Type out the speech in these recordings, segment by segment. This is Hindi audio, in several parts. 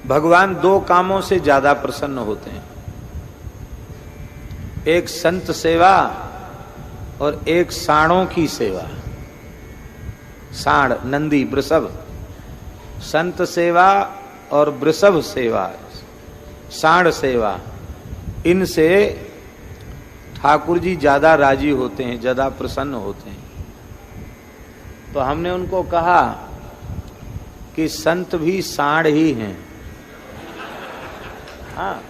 भगवान दो कामों से ज्यादा प्रसन्न होते हैं, एक संत सेवा और एक साणों की सेवा। साण नंदी वृषभ, संत सेवा और वृषभ सेवा, साण सेवा, इनसे ठाकुर जी ज्यादा राजी होते हैं, ज्यादा प्रसन्न होते हैं। तो हमने उनको कहा कि संत भी साण ही हैं। हाँ,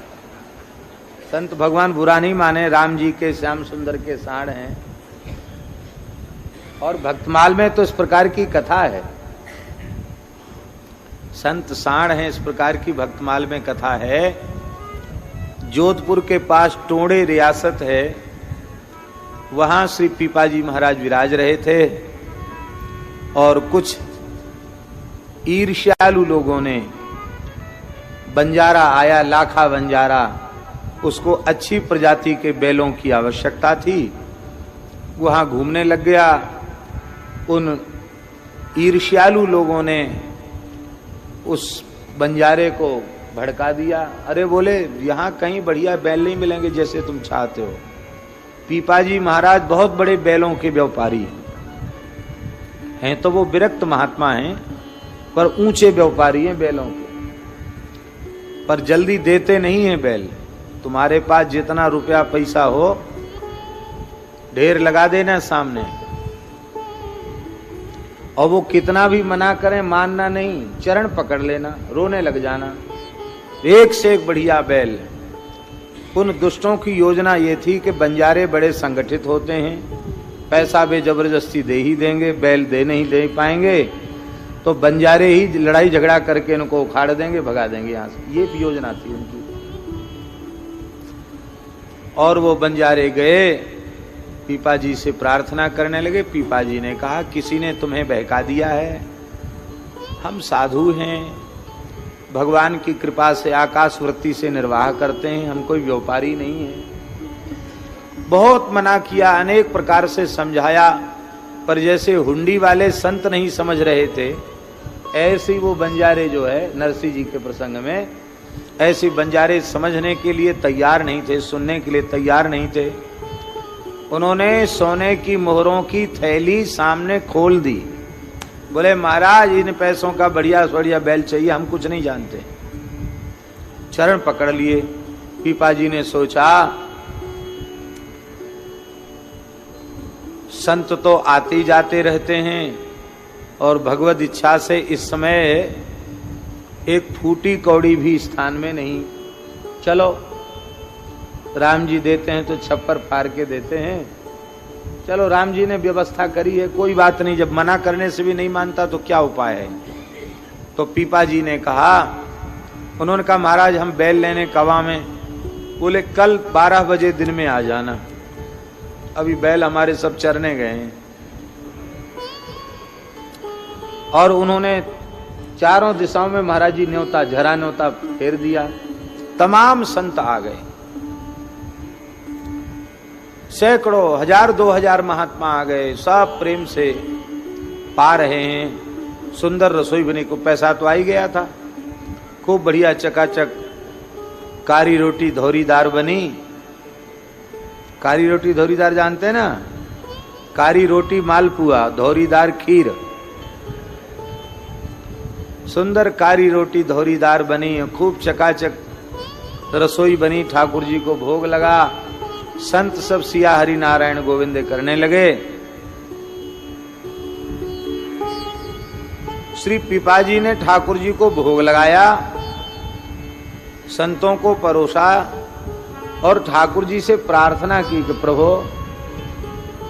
संत भगवान बुरा नहीं माने, राम जी के श्याम सुंदर के साण हैं। और भक्तमाल में तो इस प्रकार की कथा है, संत साण हैं, इस प्रकार की भक्तमाल में कथा है। जोधपुर के पास टोड़े रियासत है, वहां श्री पीपाजी महाराज विराज रहे थे और कुछ ईर्ष्यालु लोगों ने, बंजारा आया, लाखा बंजारा, उसको अच्छी प्रजाति के बैलों की आवश्यकता थी, वहां घूमने लग गया। उन ईर्ष्यालु लोगों ने उस बंजारे को भड़का दिया। अरे बोले, यहां कहीं बढ़िया बैल नहीं मिलेंगे जैसे तुम चाहते हो। पीपाजी महाराज बहुत बड़े बैलों के व्यापारी हैं, तो वो विरक्त महात्मा हैं, पर ऊंचे व्यापारी हैं बैलों के, पर जल्दी देते नहीं हैं बैल। तुम्हारे पास जितना रुपया पैसा हो ढेर लगा देना सामने, और वो कितना भी मना करें मानना नहीं, चरण पकड़ लेना, रोने लग जाना। एक से एक बढ़िया बैल। उन दुष्टों की योजना ये थी कि बंजारे बड़े संगठित होते हैं, पैसा वे जबरदस्ती दे ही देंगे, बैल दे नहीं दे पाएंगे तो बंजारे ही लड़ाई झगड़ा करके इनको उखाड़ देंगे, भगा देंगे यहां से। ये भी योजना थी उनकी। और वो बंजारे गए, पीपाजी से प्रार्थना करने लगे। पीपाजी ने कहा, किसी ने तुम्हें बहका दिया है, हम साधु हैं, भगवान की कृपा से आकाश वृत्ति से निर्वाह करते हैं, हम कोई व्यापारी नहीं है। बहुत मना किया, अनेक प्रकार से समझाया, पर जैसे हुंडी वाले संत नहीं समझ रहे थे, ऐसे वो बंजारे जो है नरसिंह जी के प्रसंग में, ऐसे बंजारे समझने के लिए तैयार नहीं थे, सुनने के लिए तैयार नहीं थे। उन्होंने सोने की मोहरों की थैली सामने खोल दी। बोले, महाराज इन पैसों का बढ़िया बढ़िया बैल चाहिए, हम कुछ नहीं जानते। चरण पकड़ लिए। पीपाजी ने सोचा, संत तो आते जाते रहते हैं और भगवत इच्छा से इस समय एक फूटी कौड़ी भी स्थान में नहीं। चलो, राम जी देते हैं तो छप्पर फाड़ के देते हैं, चलो राम जी ने व्यवस्था करी है, कोई बात नहीं, जब मना करने से भी नहीं मानता तो क्या उपाय है। तो पीपाजी ने कहा, उन्होंने कहा, महाराज हम बैल लेने कवा में। बोले, कल 12 बजे दिन में आ जाना, अभी बैल हमारे सब चरने गए हैं। और उन्होंने चारों दिशाओं में महाराज जी न्योता, झरा न्योता फेर दिया। तमाम संत आ गए, सैकड़ों, 1000 2000 महात्मा आ गए, सब प्रेम से पा रहे हैं। सुंदर रसोई बनी, को पैसा तो आ ही गया था, खूब बढ़िया चकाचक कारी रोटी धौरीदार बनी। कारी रोटी धौरीदार जानते हैं ना, कारी रोटी मालपुआ, धौरीदार खीर। सुंदर कारी रोटी धौरीदार बनी, खूब चकाचक रसोई बनी, ठाकुर जी को भोग लगा। संत सब सिया हरि नारायण गोविंद करने लगे। श्री पीपाजी ने ठाकुर जी को भोग लगाया, संतों को परोसा और ठाकुर जी से प्रार्थना की कि प्रभु,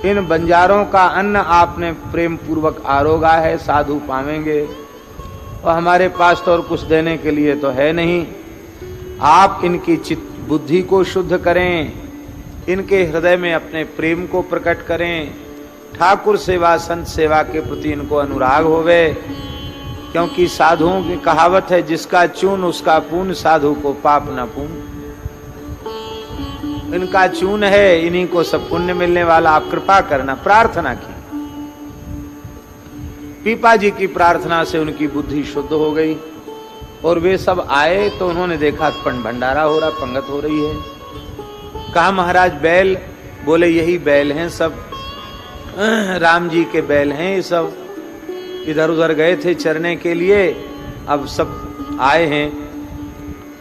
इन बंजारों का अन्न आपने प्रेम पूर्वक आरोगा है, साधु पावेंगे, और हमारे पास तो और कुछ देने के लिए तो है नहीं। आप इनकी चित्त बुद्धि को शुद्ध करें, इनके हृदय में अपने प्रेम को प्रकट करें, ठाकुर सेवा संत सेवा के प्रति इनको अनुराग होवे। क्योंकि साधुओं की कहावत है, जिसका चून उसका पून, साधु को पाप न पून। इनका चून है, इन्हीं को सब पुण्य मिलने वाला, आप कृपा करना। प्रार्थना की, पीपा जी की प्रार्थना से उनकी बुद्धि शुद्ध हो गई। और वे सब आए तो उन्होंने देखा भंडारा हो रहा, पंगत हो रही है। कहा महाराज बैल? बोले यही बैल हैं सब, राम जी के बैल हैं ये सब, इधर उधर गए थे चरने के लिए, अब सब आए हैं,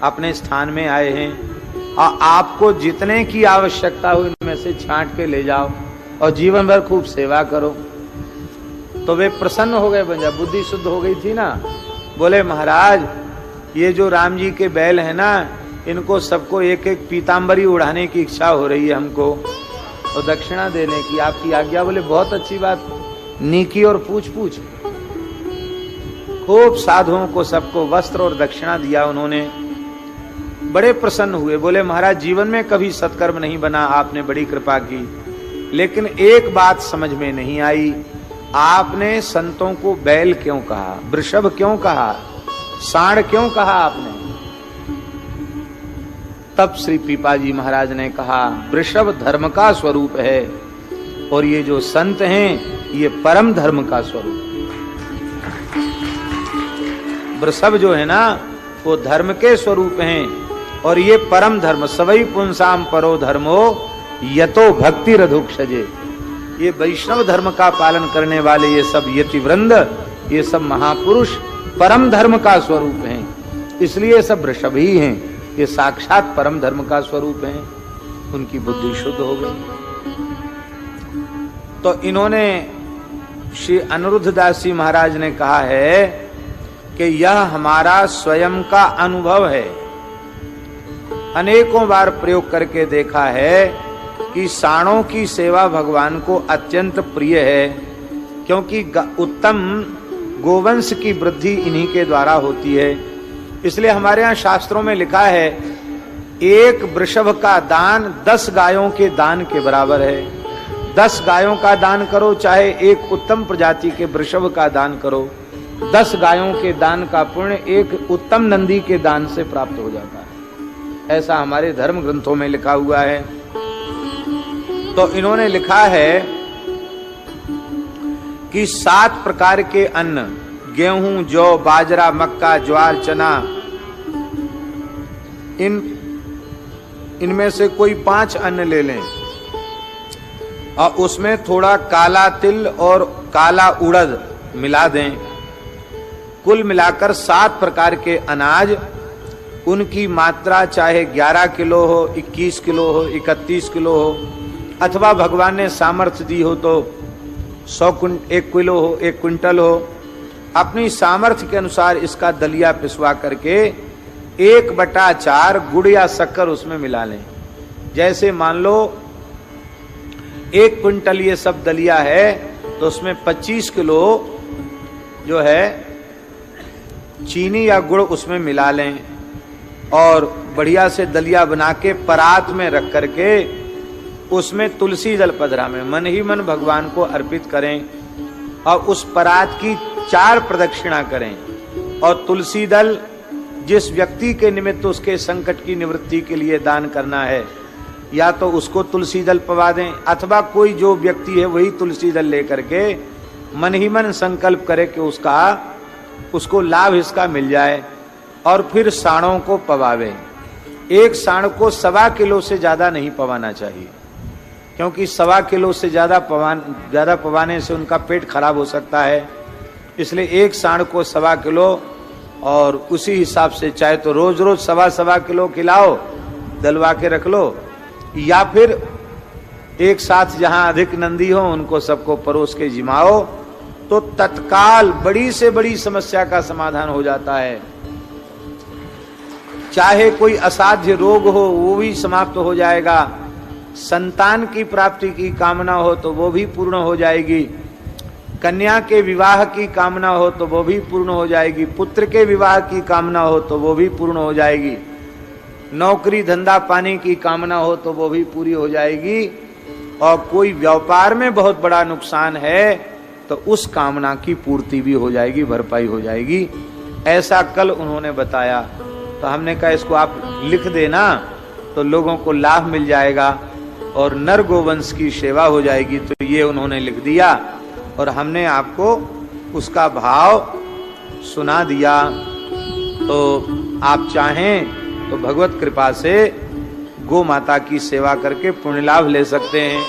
अपने स्थान में आए हैं, और आपको जितने की आवश्यकता हो इनमें से छांट के ले जाओ और जीवन भर खूब सेवा करो। तो वे प्रसन्न हो गए, बंजा बुद्धि शुद्ध हो गई थी ना। बोले महाराज ये जो राम जी के बैल है ना, इनको सबको एक एक पीतांबरी उड़ाने की इच्छा हो रही है हमको, और दक्षिणा देने की आपकी आज्ञा। बोले बहुत अच्छी बात, नीकी और पूछ पूछ। खूब साधुओं को सबको वस्त्र और दक्षिणा दिया उन्होंने, बड़े प्रसन्न हुए। बोले महाराज जीवन में कभी सत्कर्म नहीं बना, आपने बड़ी कृपा की, लेकिन एक बात समझ में नहीं आई, आपने संतों को बैल क्यों कहा, वृषभ क्यों कहा, सांड क्यों कहा आपने? तब श्री पीपाजी महाराज ने कहा वृषभ धर्म का स्वरूप है और ये जो संत हैं ये परम धर्म का स्वरूप है। वृषभ जो है ना वो धर्म के स्वरूप हैं और ये परम धर्म, सवै पुंसाम परो धर्मो यतो भक्ति रधुक्षजे। ये वैष्णव धर्म का पालन करने वाले ये सब यतिवृंद, ये सब महापुरुष परम धर्म का स्वरूप हैं, इसलिए सब वृषभ ही हैं, ये साक्षात परम धर्म का स्वरूप हैं। उनकी बुद्धि शुद्ध हो गई। तो इन्होंने श्री अनिरुद्ध दास जी महाराज ने कहा है कि यह हमारा स्वयं का अनुभव है। अनेकों बार प्रयोग करके देखा है कि साणों की सेवा भगवान को अत्यंत प्रिय है, क्योंकि उत्तम गोवंश की वृद्धि इन्हीं के द्वारा होती है। इसलिए हमारे यहाँ शास्त्रों में लिखा है एक वृषभ का दान 10 गायों के दान के बराबर है। 10 गायों का दान करो, चाहे एक उत्तम प्रजाति के वृषभ का दान करो, 10 गायों के दान का पुण्य एक उत्तम नंदी के दान से प्राप्त हो जाता है। ऐसा हमारे धर्म ग्रंथों में लिखा हुआ है। तो इन्होंने लिखा है कि 7 प्रकार के अन्न, गेहूं, जौ, बाजरा, मक्का, ज्वार, चना, इनमें से कोई 5 अन्न ले लें और उसमें थोड़ा काला तिल और काला उड़द मिला दें। कुल मिलाकर 7 प्रकार के अनाज, उनकी मात्रा चाहे 11 किलो हो, 21 किलो हो, 31 किलो हो, अथवा भगवान ने सामर्थ्य दी हो तो 1 किलो हो, 1 क्विंटल हो, अपनी सामर्थ्य के अनुसार इसका दलिया पिसवा करके 1/4 गुड़ या शक्कर उसमें मिला लें। जैसे मान लो 1 क्विंटल ये सब दलिया है तो उसमें 25 किलो जो है चीनी या गुड़ उसमें मिला लें और बढ़िया से दलिया बना के परात में रख करके उसमें तुलसी दल पधरा में मन ही मन भगवान को अर्पित करें और उस परात की 4 प्रदक्षिणा करें और तुलसी दल जिस व्यक्ति के निमित्त उसके संकट की निवृत्ति के लिए दान करना है या तो उसको तुलसी दल पवा दें अथवा कोई जो व्यक्ति है वही तुलसी दल लेकर के मन ही मन संकल्प करे कि उसको लाभ इसका मिल जाए और फिर साणों को पवावे। एक साण को 1.25 किलो से ज्यादा नहीं पवाना चाहिए, क्योंकि 1.25 किलो से ज्यादा पवाने से उनका पेट खराब हो सकता है। इसलिए एक साण को 1.25 किलो और उसी हिसाब से चाहे तो रोज रोज 1.25 किलो खिलाओ, दलवा के रख लो, या फिर एक साथ जहां अधिक नंदी हो उनको सबको परोस के जिमाओ तो तत्काल बड़ी से बड़ी समस्या का समाधान हो जाता है। चाहे कोई असाध्य रोग हो वो भी समाप्त हो जाएगा, संतान की प्राप्ति की कामना हो तो वो भी पूर्ण हो जाएगी, कन्या के विवाह की कामना हो तो वो भी पूर्ण हो जाएगी, पुत्र के विवाह की कामना हो तो वो भी पूर्ण हो जाएगी, नौकरी धंधा पाने की कामना हो तो वो भी पूरी हो जाएगी, और कोई व्यापार में बहुत बड़ा नुकसान है तो उस कामना की पूर्ति भी हो जाएगी, भरपाई हो जाएगी। ऐसा कल उन्होंने बताया तो हमने कहा इसको आप लिख देना तो लोगों को लाभ मिल जाएगा और नर गोवंश की सेवा हो जाएगी। तो ये उन्होंने लिख दिया और हमने आपको उसका भाव सुना दिया। तो आप चाहें तो भगवत कृपा से गो माता की सेवा करके पुण्य लाभ ले सकते हैं।